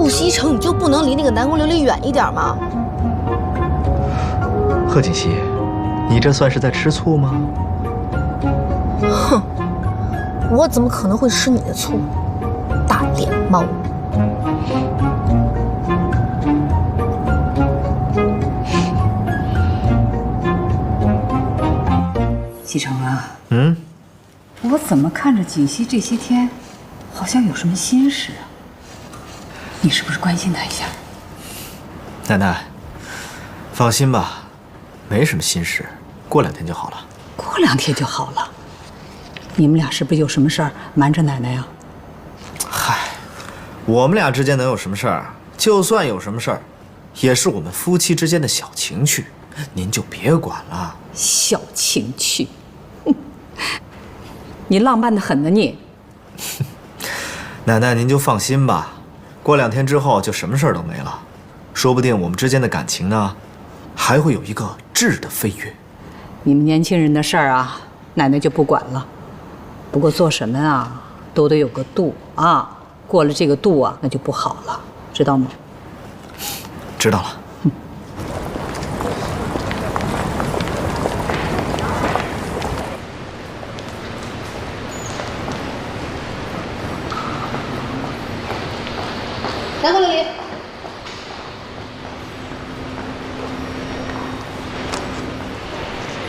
顾西城，你就不能离那个南宫琉璃远一点吗？贺锦熙，你这算是在吃醋吗？哼，我怎么可能会吃你的醋，大脸猫！西城啊，我怎么看着锦溪这些天，好像有什么心事啊？你是不是关心她一下？奶奶，放心吧，没什么心事，过2天就好了。过2天就好了。你们俩是不是有什么事儿瞒着奶奶呀？嗨，我们俩之间能有什么事儿？就算有什么事儿，也是我们夫妻之间的小情趣，您就别管了。小情趣，哼，你浪漫的很呢你。奶奶，您就放心吧，过2天之后就什么事儿都没了，说不定我们之间的感情呢，还会有一个质的飞跃。你们年轻人的事儿啊，奶奶就不管了。不过做什么啊，都得有个度啊，过了这个度啊，那就不好了，知道吗？知道了。南宫琉璃，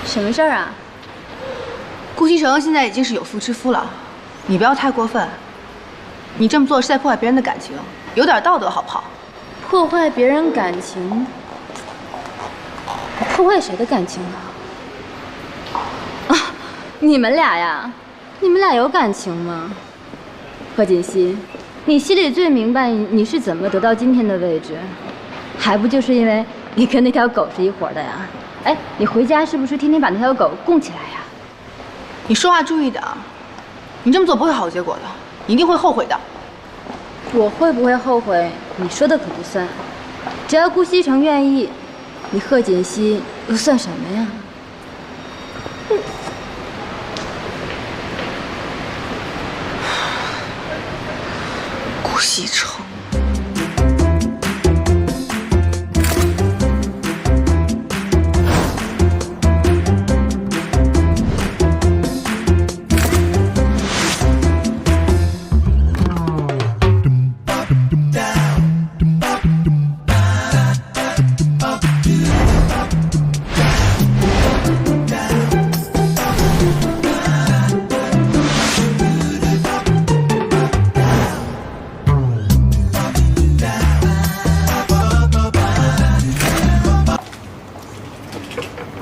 什么事儿啊？顾西城现在已经是有妇之夫了，你不要太过分。你这么做是在破坏别人的感情，有点道德好不好？破坏别人感情？破坏谁的感情呢？啊，你们俩呀？你们俩有感情吗？贺锦熙，你心里最明白你是怎么得到今天的位置，还不就是因为你跟那条狗是一伙的呀？哎，你回家是不是天天把那条狗供起来呀？你说话注意点，你这么做不会好结果的，你一定会后悔的。我会不会后悔？你说的可不算。只要顾西城愿意，你贺锦熙又算什么呀？顾西城。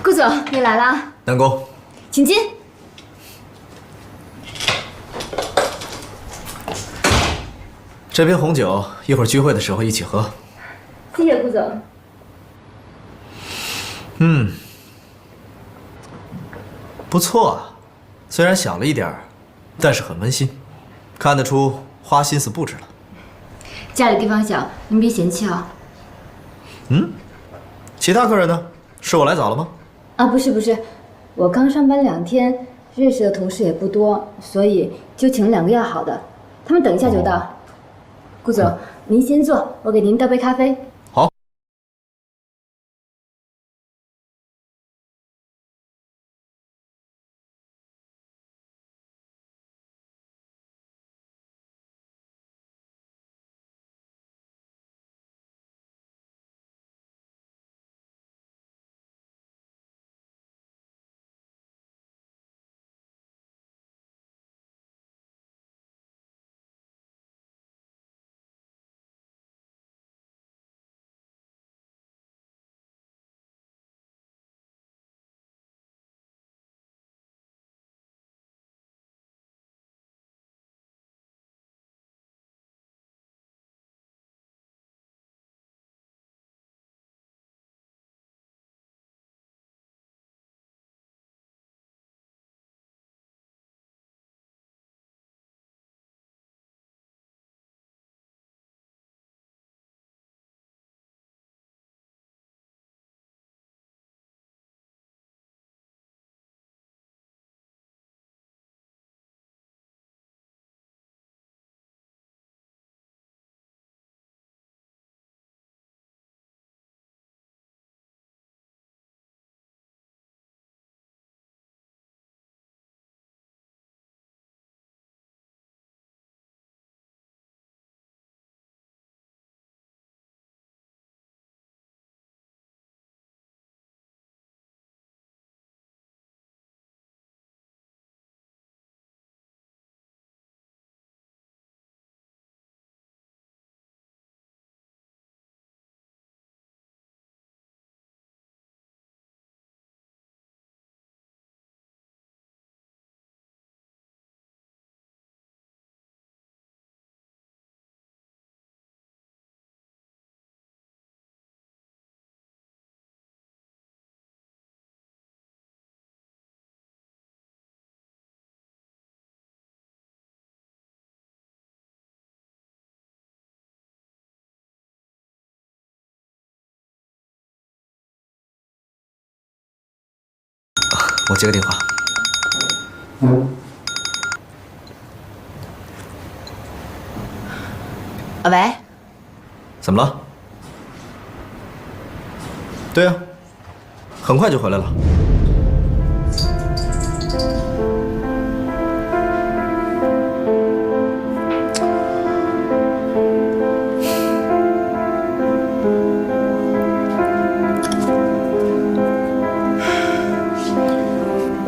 顾总，你来啦，南宫，请进。这瓶红酒一会儿聚会的时候一起喝。谢谢顾总。不错啊，虽然小了一点儿，但是很温馨，看得出花心思布置了。家里地方小，您别嫌弃啊。其他客人呢？是我来早了吗？啊，不是，我刚上班2天，认识的同事也不多，所以就请了2个要好的，他们等一下就到。顾总，您先坐，我给您倒杯咖啡。我接个电话。喂，怎么了？对啊，很快就回来了。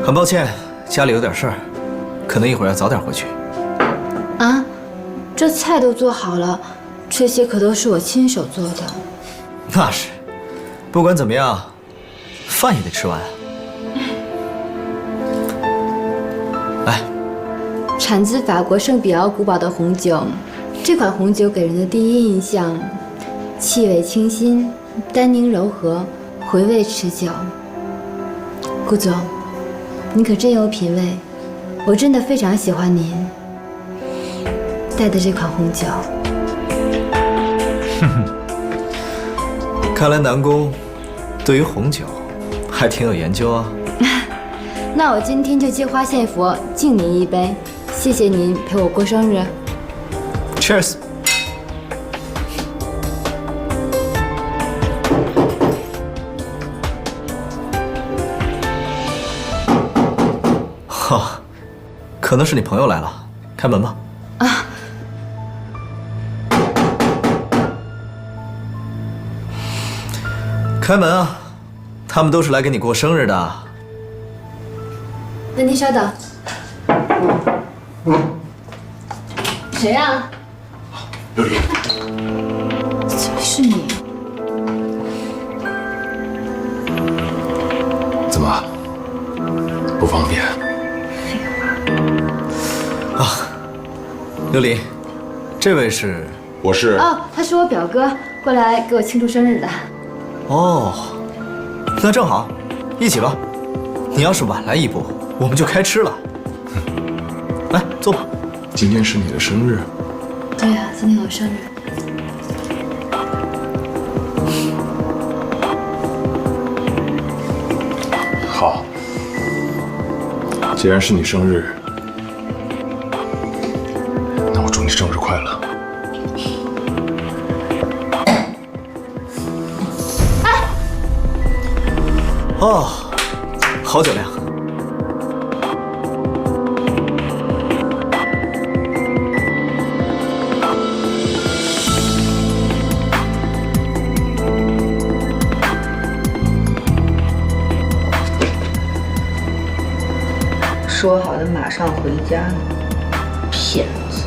很抱歉，家里有点事儿，可能一会儿要早点回去。啊，这菜都做好了，这些可都是我亲手做的。那是，不管怎么样，饭也得吃完啊。来，产自法国圣彼奥古堡的红酒，这款红酒给人的第一印象，气味清新，单宁柔和，回味持久。顾总，你可真有品味，我真的非常喜欢您带的这款红酒。看来南宫对于红酒还挺有研究啊。那我今天就借花献佛，敬您一杯，谢谢您陪我过生日。 Cheers。哈，可能是你朋友来了，开门吧。啊，开门啊！他们都是来给你过生日的。那您稍等。谁啊？琉璃，是你。怎么不方便？琉璃，这位是？我是哦，他是我表哥，过来给我庆祝生日的。哦，那正好，一起吧。你要是晚来一步，我们就开吃了。来，坐吧。今天是你的生日，对呀，今天我生日。好。既然是你生日，那我祝你生日快乐。哦，好酒量。说好的马上回家呢，骗子！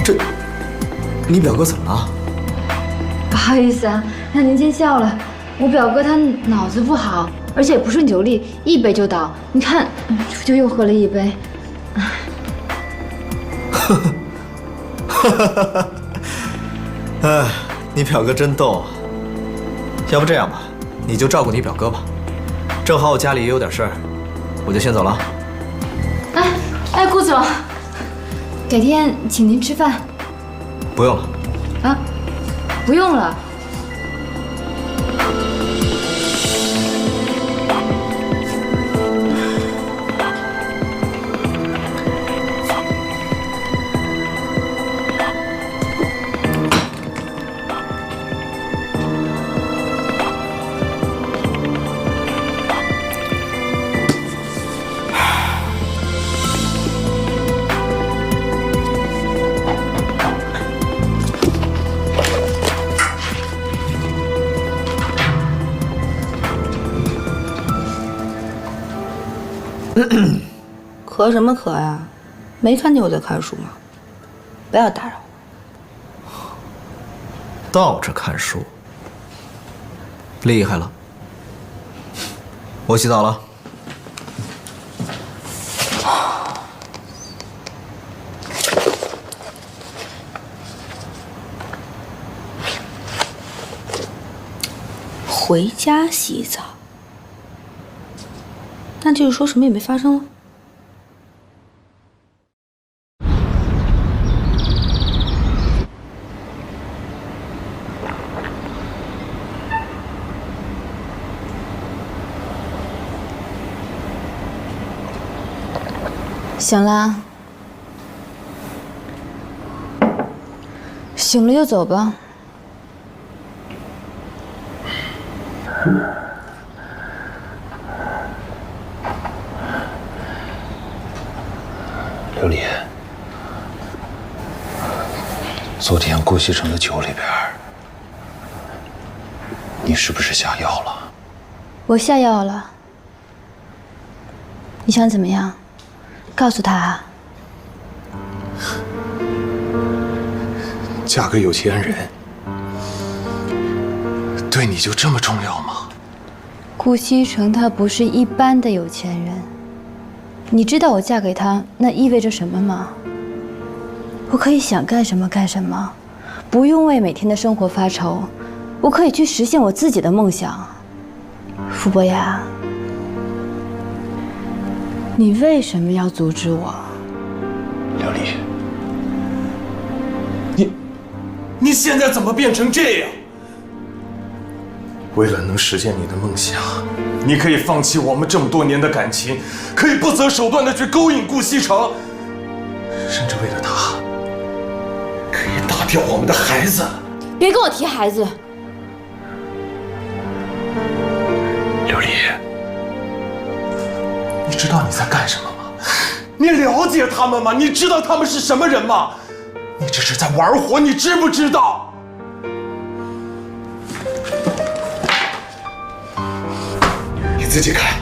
这，你表哥怎么了？不好意思啊，让您见笑了。我表哥他脑子不好，而且不顺酒力，一杯就倒。你看，就又喝了一杯。哎，你表哥真逗啊！要不这样吧，你就照顾你表哥吧。正好我家里也有点事儿，我就先走了。哎，顾总，改天请您吃饭。不用了。啊，不用了。咳什么咳呀？没看见我在看书吗？不要打扰我。倒着看书，厉害了。我洗澡了。回家洗澡，那就是说什么也没发生了。醒了，醒了就走吧。琉璃，昨天顾西城的酒里边，你是不是下药了？我下药了。你想怎么样？告诉他啊。嫁个有钱人，对你就这么重要吗？顾西城他不是一般的有钱人，你知道我嫁给他那意味着什么吗？我可以想干什么干什么，不用为每天的生活发愁，我可以去实现我自己的梦想。傅博雅，你为什么要阻止我？琉璃，你现在怎么变成这样？为了能实现你的梦想，你可以放弃我们这么多年的感情，可以不择手段的去勾引顾西城，甚至为了他，可以打掉我们的孩子。别跟我提孩子。琉璃，你知道你在干什么吗？你了解他们吗？你知道他们是什么人吗？你这是在玩火，你知不知道？你自己看。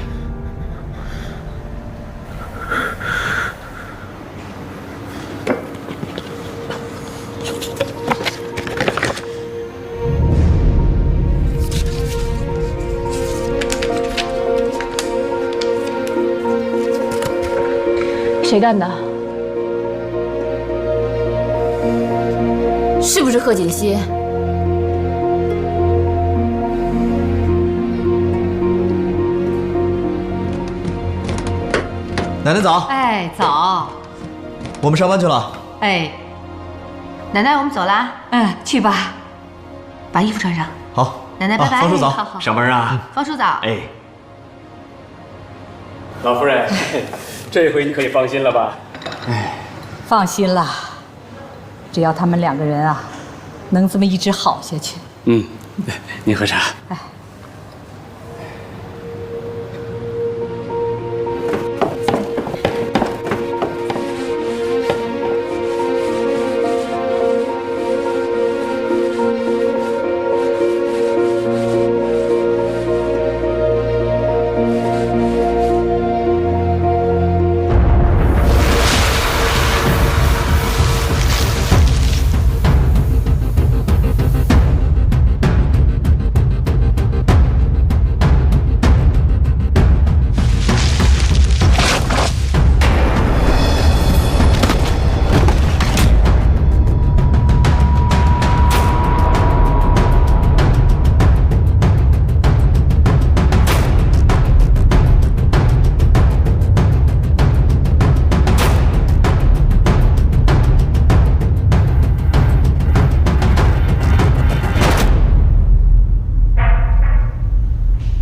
谁干的？是不是贺锦熙？奶奶早。哎，早。我们上班去了。哎，奶奶，我们走啦，去吧。把衣服穿上。好，奶奶拜拜。方叔早。好好。上班啊？方叔早。哎，老夫人，这回你可以放心了吧？放心啦，只要他们两个人啊，能这么一直好下去。嗯，您喝茶。哎。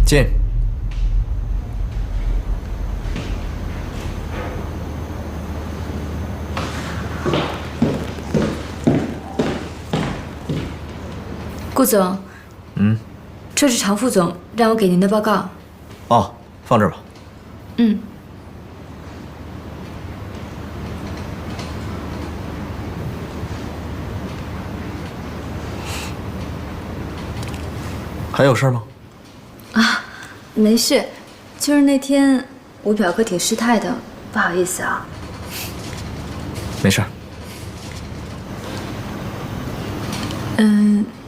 进。顾总，这是常副总让我给您的报告。哦，放这儿吧。还有事吗？没事，就是那天我表哥挺失态的，不好意思啊。没事儿。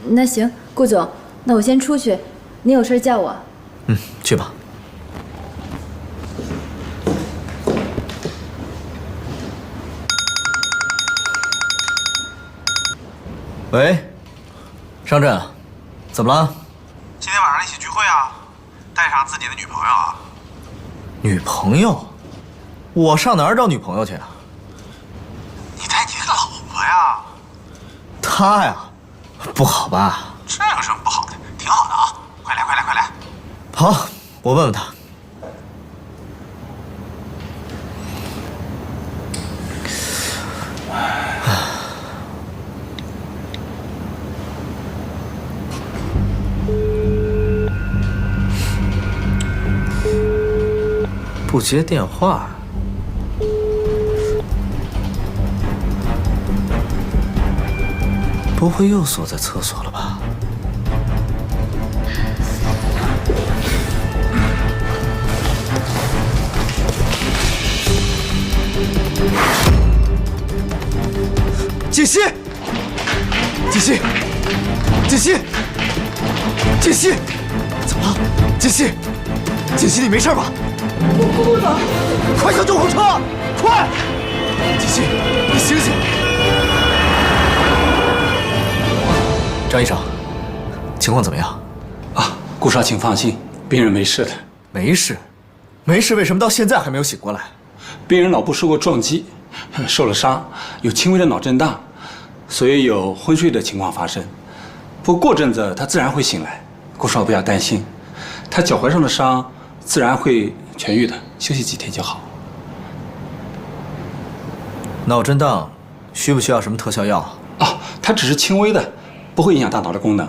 那行，顾总，那我先出去，您有事叫我。去吧。喂，商震，怎么了？今天晚上一起聚会啊，带上自己的女朋友啊。女朋友？我上哪儿找女朋友去啊？你带你的老婆呀。她呀，不好吧？这有什么不好的？挺好的啊！快来快来快来！好，我问问她。不接电话。不会又锁在厕所了吧？锦溪，锦溪，锦溪，锦溪，怎么了？锦溪，锦溪，你没事吧？我怎么？快叫救护车！快！锦溪，你醒醒！张医生，情况怎么样？啊，顾少，请放心，病人没事的。没事，没事，为什么到现在还没有醒过来？病人脑部受过撞击，受了伤，有轻微的脑震荡，所以有昏睡的情况发生。不过过阵子他自然会醒来，顾少不要担心，他脚踝上的伤自然会痊愈的，休息几天就好。脑震荡需不需要什么特效药？啊，他只是轻微的，不会影响大脑的功能。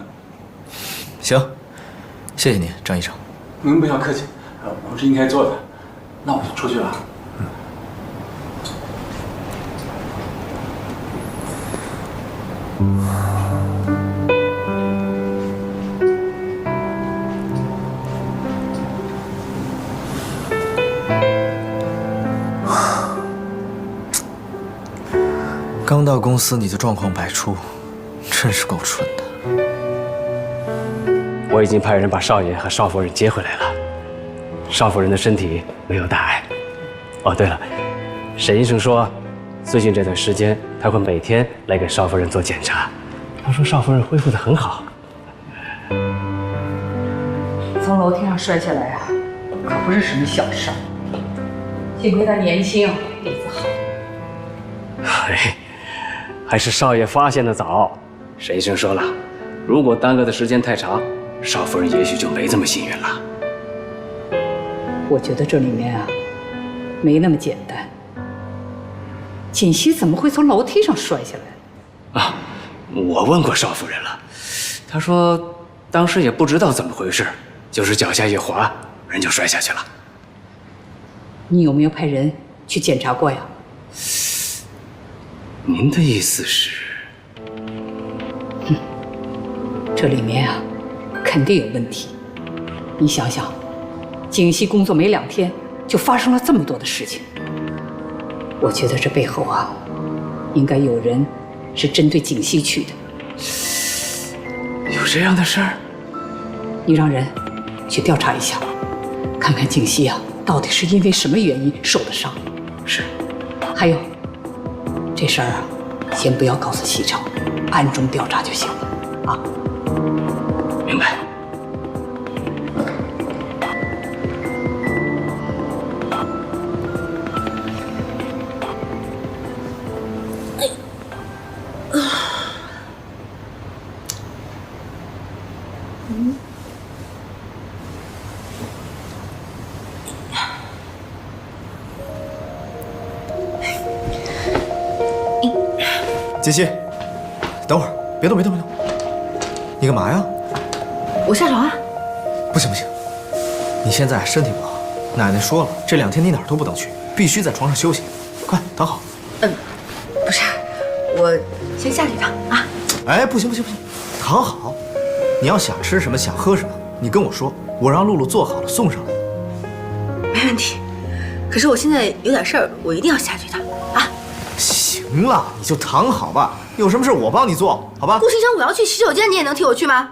行，谢谢您，张医生。您不要客气，我们是应该做的。那我就出去了。刚到公司你就状况百出，真是够蠢的。我已经派人把少爷和少夫人接回来了，少夫人的身体没有大碍。哦，对了，沈医生说，最近这段时间他会每天来给少夫人做检查。他说少夫人恢复得很好。从楼梯上摔下来啊，可不是什么小事儿。幸亏他年轻，底子好。哎，还是少爷发现的早。沈医生说了，如果耽搁的时间太长，少夫人也许就没这么幸运了。我觉得这里面啊，没那么简单。锦溪怎么会从楼梯上摔下来？啊，我问过少夫人了，她说当时也不知道怎么回事，就是脚下一滑，人就摔下去了。你有没有派人去检查过呀？您的意思是？这里面啊，肯定有问题。你想想，锦溪工作没2天，就发生了这么多的事情。我觉得这背后啊，应该有人是针对锦溪去的。有这样的事儿？你让人去调查一下，看看锦溪啊，到底是因为什么原因受的伤。是。还有，这事儿啊，先不要告诉西城，暗中调查就行了啊。明白。锦溪，等会儿，别动，别动，别动！你干嘛呀？我下床啊。不行不行，你现在身体不好，奶奶说了，这2天你哪儿都不能去，必须在床上休息。快躺好。不是，我先下去一趟啊。哎，不行不行不行，躺好。你要想吃什么，想喝什么，你跟我说，我让露露做好了送上来。没问题。可是我现在有点事儿，我一定要下去一趟啊。行了，你就躺好吧，有什么事我帮你做，好吧？顾先生，我要去洗手间，你也能替我去吗？